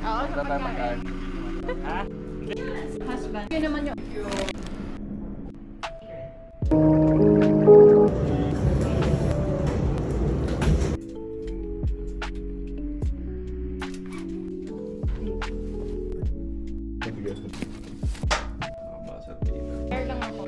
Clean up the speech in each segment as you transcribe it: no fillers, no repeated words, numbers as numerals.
Oo, sa pagkain. Ha? Husband. Yun naman yung... Share lang ako.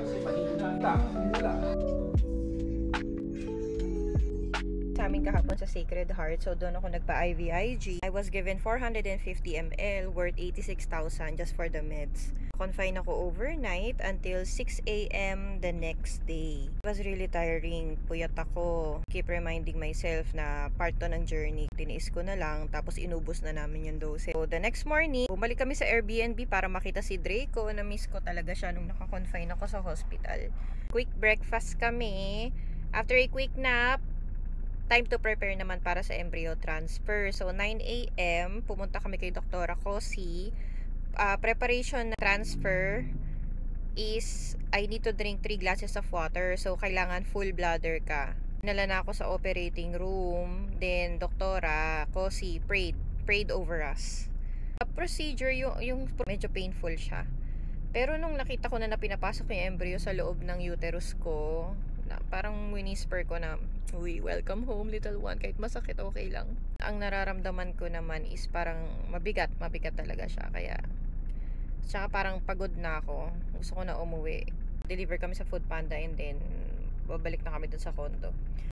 Sa amin kahapon sa Sacred Heart, so doon ako nagpa-IVIG. I was given 450 ml worth 86,000 just for the meds. Confine ako overnight until 6 a.m. the next day. It was really tiring. Puyat ako. Keep reminding myself na part to ng journey. Tiniis ko na lang, tapos inubos na namin yung dose. So the next morning, bumalik kami sa Airbnb para makita si Draco. Na-miss ko talaga siya nung naka-confine ako sa hospital. Quick breakfast kami. After a quick nap, time to prepare naman para sa embryo transfer. So, 9 a.m., pumunta kami kay Doktora Kosi. Preparation na transfer is, I need to drink 3 glasses of water. So, kailangan full bladder ka. Nala na ako sa operating room. Then, Doktora Kosi prayed over us. Procedure, yung medyo painful siya. Pero nung nakita ko na pinapasok yung embryo sa loob ng uterus ko, na parang whisper ko na, uy, welcome home little one, kahit masakit okay lang. Ang nararamdaman ko naman is parang mabigat talaga siya, kaya tsaka parang pagod na ako, gusto ko na umuwi. Deliver kami sa Food Panda and then babalik na kami dun sa condo.